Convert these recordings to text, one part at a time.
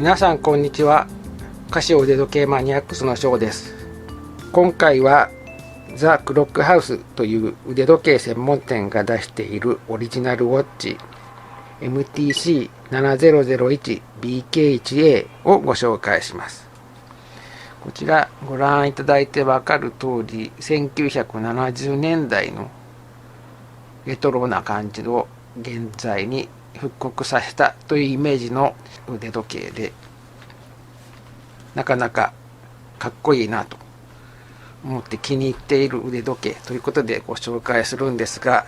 皆さんこんにちは。カシオ腕時計マニアックスのショーです。今回はザ・クロックハウスという腕時計専門店が出しているオリジナルウォッチ MTC7001BK1A をご紹介します。こちらご覧いただいてわかる通り、1970年代のレトロな感じを現在に復刻させたというイメージの腕時計で、なかなかかっこいいなと思って気に入っている腕時計ということでご紹介するんですが、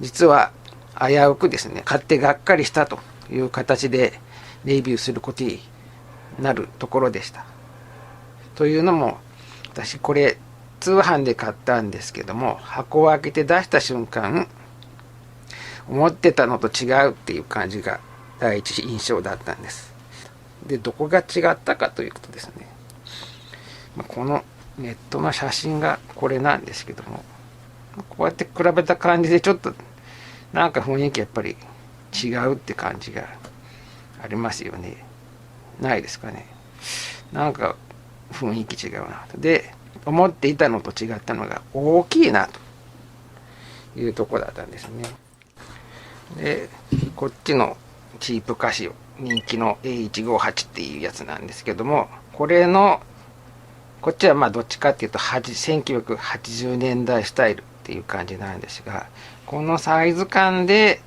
実は危うくですね、買ってがっかりしたという形でレビューすることになるところでした。というのも、私これ通販で買ったんですけども、箱を開けて出した瞬間、思ってたのと違うっていう感じが第一印象だったんです。で、どこが違ったかということですね。このネットの写真がこれなんですけども、こうやって比べた感じでちょっとなんか雰囲気やっぱり違うって感じがありますよね。ないですかね。なんか雰囲気違うなと。で、思っていたのと違ったのが大きいなというところだったんですね。で、こっちのチープカシオ、人気の A158 っていうやつなんですけども、これのこっちはまあどっちかっていうと1980年代スタイルっていう感じなんですが、このサイズ感で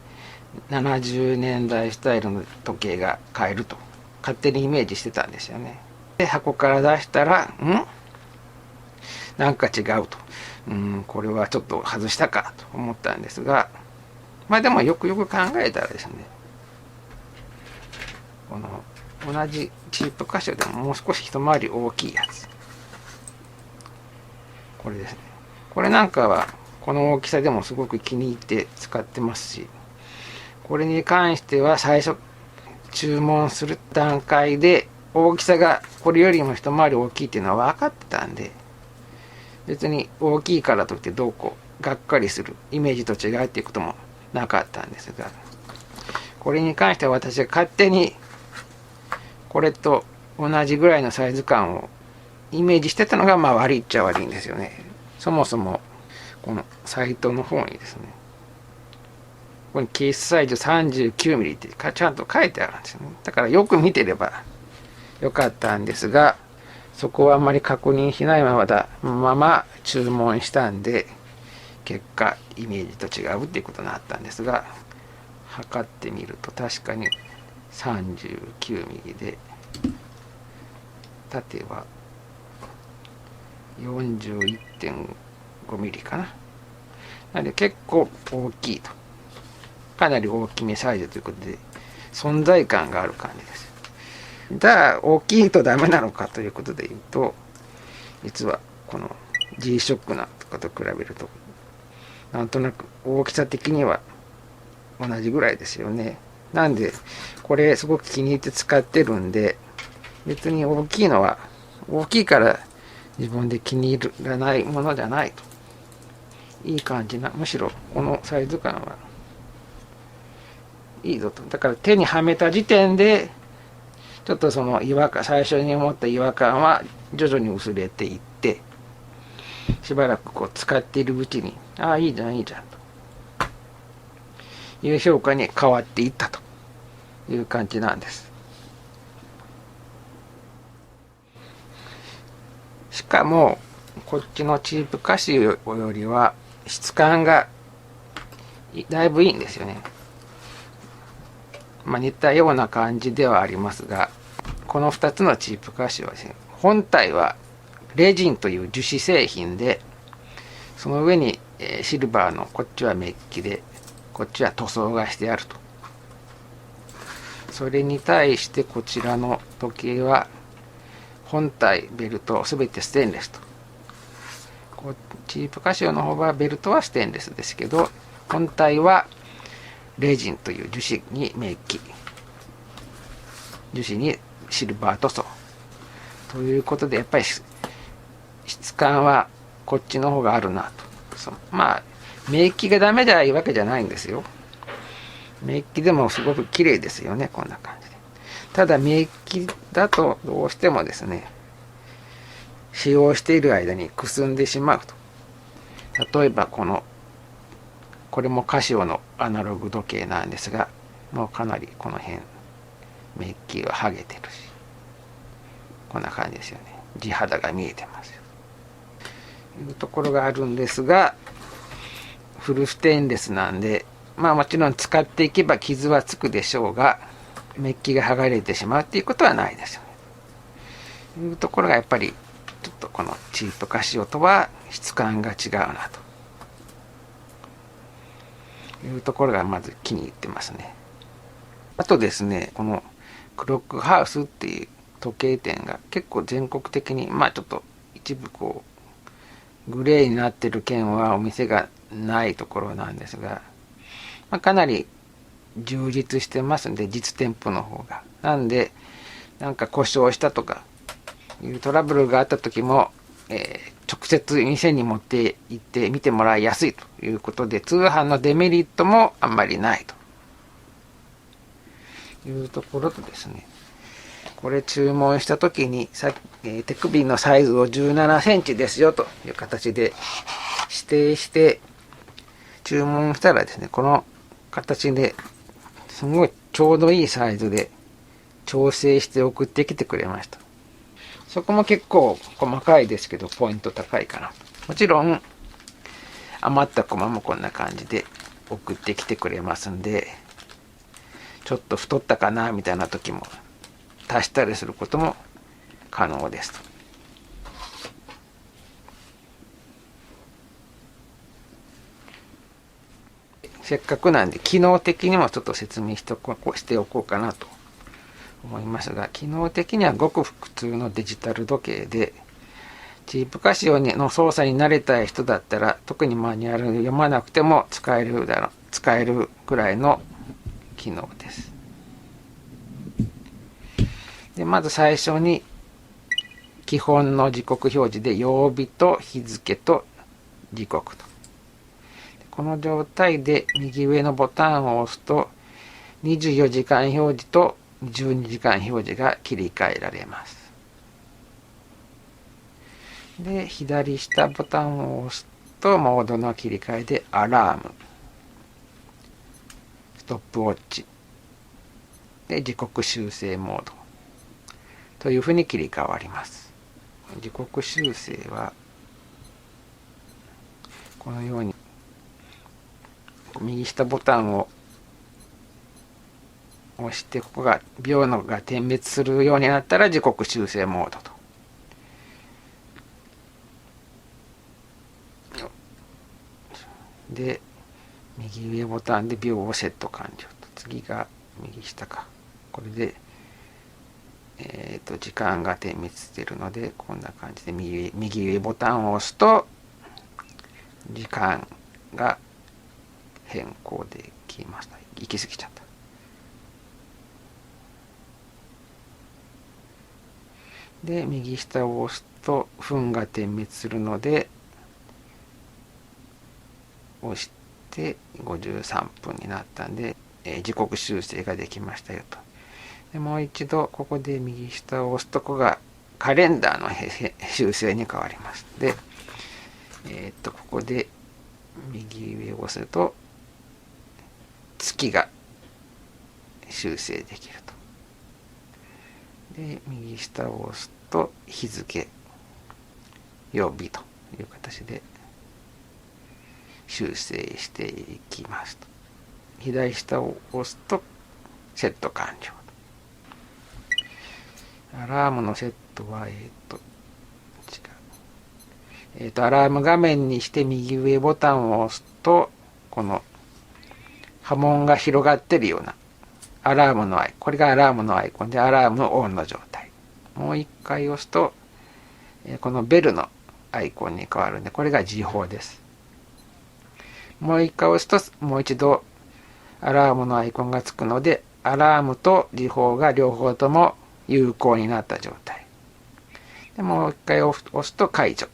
70年代スタイルの時計が買えると勝手にイメージしてたんですよね。で、箱から出したらなんか違うと、これはちょっと外したかと思ったんですが、まあでもよくよく考えたらですね、この同じチープカシオでももう少し一回り大きいやつ、これですね。これなんかはこの大きさでもすごく気に入って使ってますし、これに関しては最初注文する段階で大きさがこれよりも一回り大きいっていうのは分かってたんで、別に大きいからといってどうこうがっかりする、イメージと違うっていうこともなかったんですが、これに関しては私が勝手にこれと同じぐらいのサイズ感をイメージしてたのが悪いっちゃ悪いんですよね。そもそもこのサイトの方にですね、ここにケースサイズ 39mm ってちゃんと書いてあるんですよね。だからよく見てればよかったんですが、そこはあんまり確認しないまま注文したんで、結果イメージと違うっていうことになったんですが、測ってみると確かに 39mm で、縦は 41.5mm かな。なので結構大きいと、かなり大きめサイズということで存在感がある感じです。じゃあ大きいとダメなのかということで言うと、実はこの G-SHOCK なんとかと比べるとなんとなく大きさ的には同じぐらいですよね。なんでこれすごく気に入って使ってるんで、別に大きいのは大きいから自分で気に入らないものじゃないと。いい感じな、むしろこのサイズ感はいいぞと。だから手にはめた時点でちょっとその違和感、最初に思った違和感は徐々に薄れていって、しばらくこう使っているうちに、ああいいじゃんいいじゃんという評価に変わっていったという感じなんです。しかもこっちのチープカシオよりは質感がだいぶいいんですよね。似たような感じではありますが、この2つのチープカシオはですね、本体はレジンという樹脂製品で、その上にシルバーの、こっちはメッキでこっちは塗装がしてあると。それに対してこちらの時計は本体ベルトすべてステンレスと。チープカシオの方はベルトはステンレスですけど、本体はレジンという樹脂にメッキ、樹脂にシルバー塗装ということで、やっぱり質感はこっちの方があるなと。メッキがダメじゃいいわけじゃないんですよ。メッキでもすごく綺麗ですよね、こんな感じで。ただメッキだとどうしてもですね、使用している間にくすんでしまうと。例えばこれもカシオのアナログ時計なんですが、もうかなりこの辺メッキは剥げてるし、こんな感じですよね。地肌が見えてますよというところがあるんですが、フルステンレスなんで、もちろん使っていけば傷はつくでしょうが、メッキが剥がれてしまうっていうことはないですよね。というところがやっぱりちょっとこのチープカシオとは質感が違うなというところがまず気に入ってますね。あとですね、このクロックハウスっていう時計店が結構全国的にちょっと一部グレーになってる県はお店がないところなんですが、かなり充実してますんで、実店舗の方が。なんで、なんか故障したとかいうトラブルがあった時も、直接店に持って行って見てもらいやすいということで、通販のデメリットもあんまりないというところとですね、これ注文した時に手首のサイズを17センチですよという形で指定して注文したらですね、この形ですごいちょうどいいサイズで調整して送ってきてくれました。そこも結構細かいですけどポイント高いかな。もちろん余ったコマもこんな感じで送ってきてくれますんで、ちょっと太ったかなみたいな時も足したりすることも可能ですと。せっかくなんで機能的にもちょっと説明しておこうかなと思いますが、機能的にはごく普通のデジタル時計で、チープカシオの操作に慣れたい人だったら特にマニュアル読まなくても使えるぐらいの機能です。でまず最初に基本の時刻表示で曜日と日付と時刻と。この状態で右上のボタンを押すと24時間表示と12時間表示が切り替えられます。で左下ボタンを押すとモードの切り替えでアラーム、ストップウォッチで時刻修正モードというふうに切り替わります。時刻修正はこのように右下ボタンを押して、ここが秒のが点滅するようになったら時刻修正モードと。で右上ボタンで秒をセット完了と。次が右下か。これで時間が点滅しているので、こんな感じで右上ボタンを押すと時間が変更できました。行き過ぎちゃった。で右下を押すと分が点滅するので、押して53分になったんで、時刻修正ができましたよと。でもう一度ここで右下を押すと、ここがカレンダーの修正に変わります。で、ここで右上を押すと月が修正できると。で右下を押すと日付、曜日という形で修正していきますと。左下を押すとセット完了。アラームのセットはアラーム画面にして右上ボタンを押すと、この波紋が広がってるようなアラームのアイコン、これがアラームのアイコンで、アラームのオンの状態。もう一回押すとこのベルのアイコンに変わるんで、これが時報です。もう一回押すともう一度アラームのアイコンがつくので、アラームと時報が両方とも有効になった状態で、もう一回押すと解除。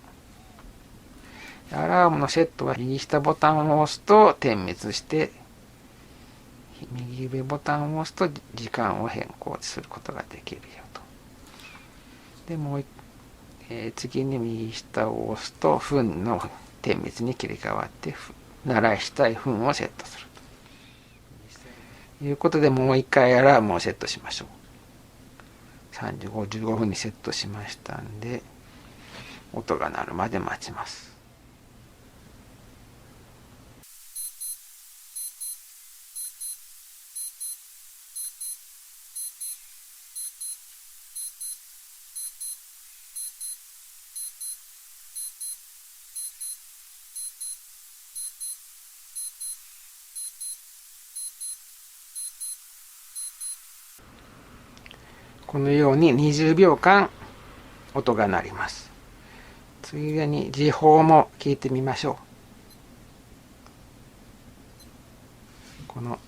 アラームのセットは右下ボタンを押すと点滅して右上ボタンを押すと時間を変更することができるよと。でもう次に右下を押すと分の点滅に切り替わって鳴らしたい分をセットするということで、もう一回アラームをセットしましょう。3時55分にセットしましたんで、音が鳴るまで待ちます。このように20秒間音が鳴ります。次に時報も聞いてみましょう。この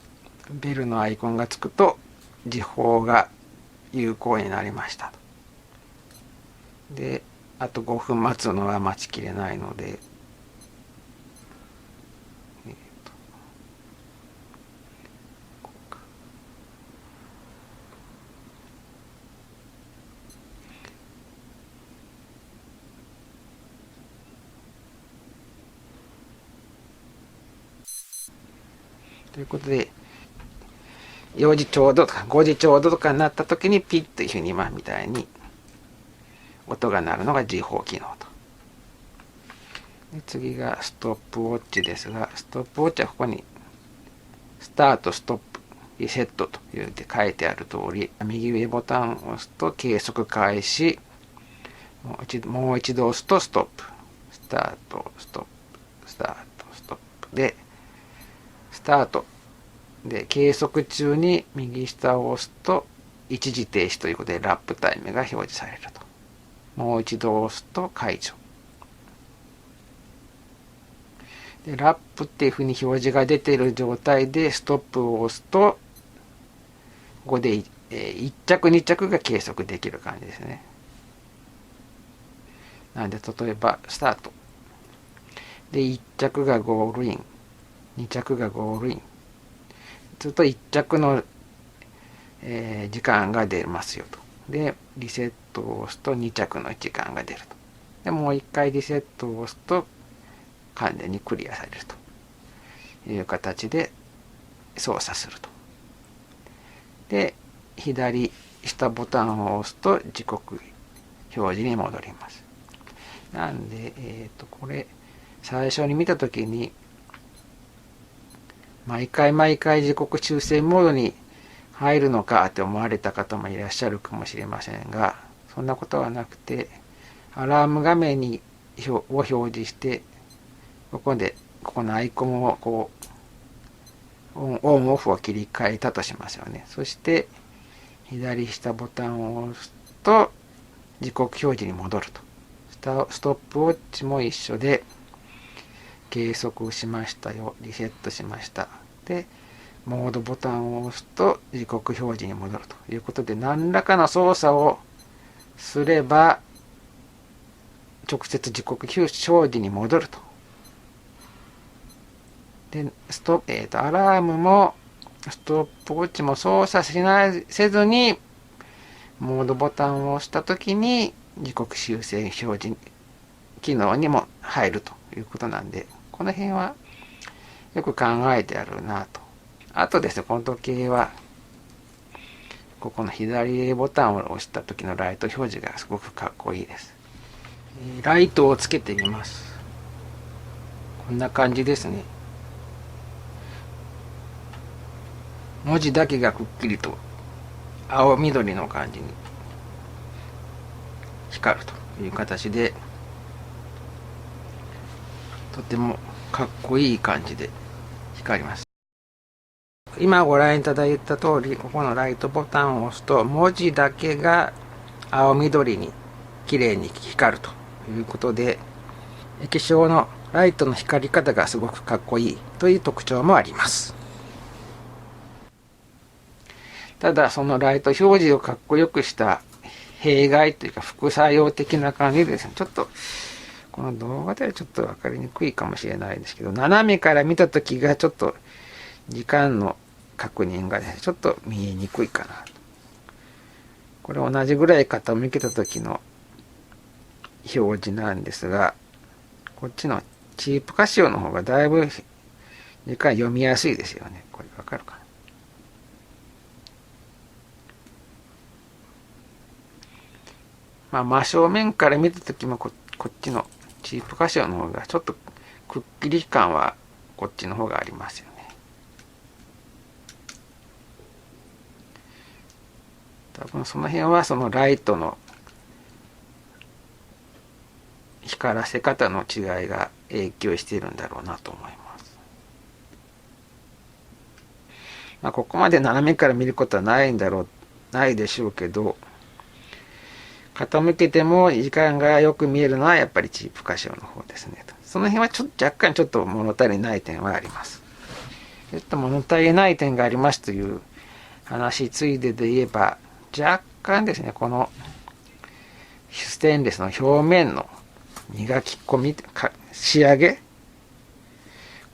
ベルのアイコンがつくと時報が有効になりましたと。で、あと5分待つのは待ちきれないので、ということで、4時ちょうどとか5時ちょうどとかになった時にピッというふうに今みたいに音が鳴るのが時報機能と。で、次がストップウォッチですが、ストップウォッチはここにスタート、ストップ、リセットというて書いてある通り、右上ボタンを押すと計測開始、もう一度押すとストップ、スタート、ストップ、スタート、ストップで、スタートで計測中に右下を押すと一時停止ということでラップタイムが表示されると。もう一度押すと解除で、ラップっていうふうに表示が出ている状態でストップを押すとここで1着2着が計測できる感じですね。なので例えばスタートで1着がゴールイン、2着がゴールインすると1着の、時間が出ますよと。でリセットを押すと2着の時間が出ると。でもう一回リセットを押すと完全にクリアされるという形で操作すると。で左下ボタンを押すと時刻表示に戻ります。なんで、これ最初に見たときに毎回時刻修正モードに入るのかって思われた方もいらっしゃるかもしれませんが、そんなことはなくて、アラーム画面を表示して、ここのアイコンをこうオンオフを切り替えたとしますよね。そして左下ボタンを押すと時刻表示に戻ると。ストップウォッチも一緒で、計測しましたよ、リセットしました。でモードボタンを押すと時刻表示に戻るということで、何らかの操作をすれば直接時刻表示に戻ると。でアラームもストップウォッチも操作せずにモードボタンを押したときに時刻修正表示機能にも入るということなんで、この辺はよく考えてあるなと。あとですね、この時計はここの左ボタンを押した時のライト表示がすごくかっこいいです。ライトをつけてみます。こんな感じですね。文字だけがくっきりと青緑の感じに光るという形で、とてもかっこいい感じで光ります。今ご覧いただいた通り、ここのライトボタンを押すと文字だけが青緑に綺麗に光るということで、液晶のライトの光り方がすごくかっこいいという特徴もあります。ただそのライト表示をかっこよくした弊害というか副作用的な感じでですね、ちょっとこの動画ではちょっと分かりにくいかもしれないですけど、斜めから見た時がちょっと時間の確認がね、ちょっと見えにくいかなと。これ同じぐらい傾けた時の表示なんですが、こっちのチープカシオの方がだいぶ時間読みやすいですよね。これわかるかな。真正面から見た時もこっちのチープカシオの方がちょっとくっきり感はこっちの方がありますよね。多分その辺はそのライトの光らせ方の違いが影響しているんだろうなと思います。ここまで斜めから見ることはないでしょうけど、傾けても時間がよく見えるのはやっぱりチープカシオの方ですね。その辺は若干ちょっと物足りない点はあります。ちょっと物足りない点がありますという話ついでで言えば、若干ですね、このステンレスの表面の磨き込み、仕上げ、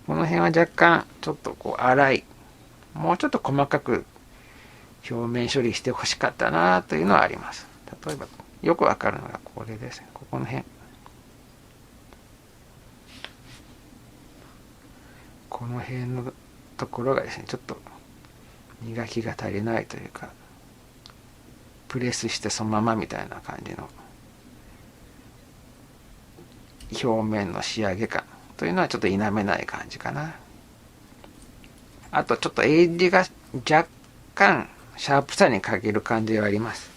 この辺は若干ちょっと粗い、もうちょっと細かく表面処理してほしかったなというのはあります。例えばよくわかるのがこれですね。ここの辺、この辺のところがですね、ちょっと磨きが足りないというか、プレスしてそのままみたいな感じの表面の仕上げ感というのはちょっと否めない感じかな。あとちょっとエッジが若干シャープさに欠ける感じはあります。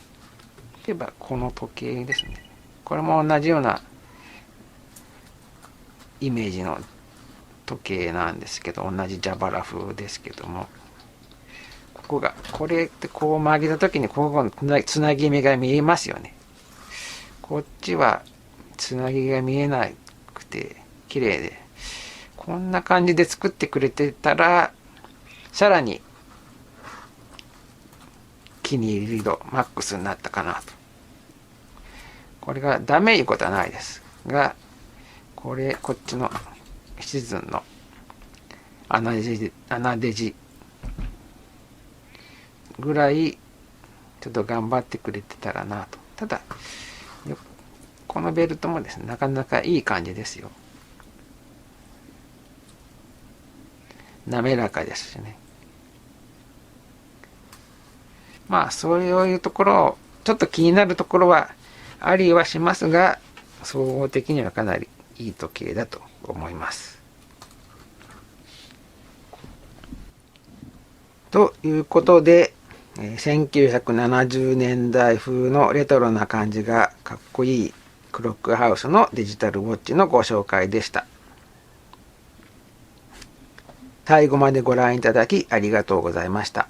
例えばこの時計ですね。これも同じようなイメージの時計なんですけど、同じ蛇腹風ですけども、これってこう曲げた時にここのつなぎ目が見えますよね。こっちはつなぎが見えなくて綺麗で、こんな感じで作ってくれてたらさらに気に入り度マックスになったかなと。これがダメいうことはないですが、こっちのシズンの穴デジぐらいちょっと頑張ってくれてたらなと。ただこのベルトもですね、なかなかいい感じですよ。滑らかですしね。そういうところ、ちょっと気になるところはありはしますが、総合的にはかなりいい時計だと思います。ということで、1970年代風のレトロな感じがかっこいいクロックハウスのデジタルウォッチのご紹介でした。最後までご覧いただきありがとうございました。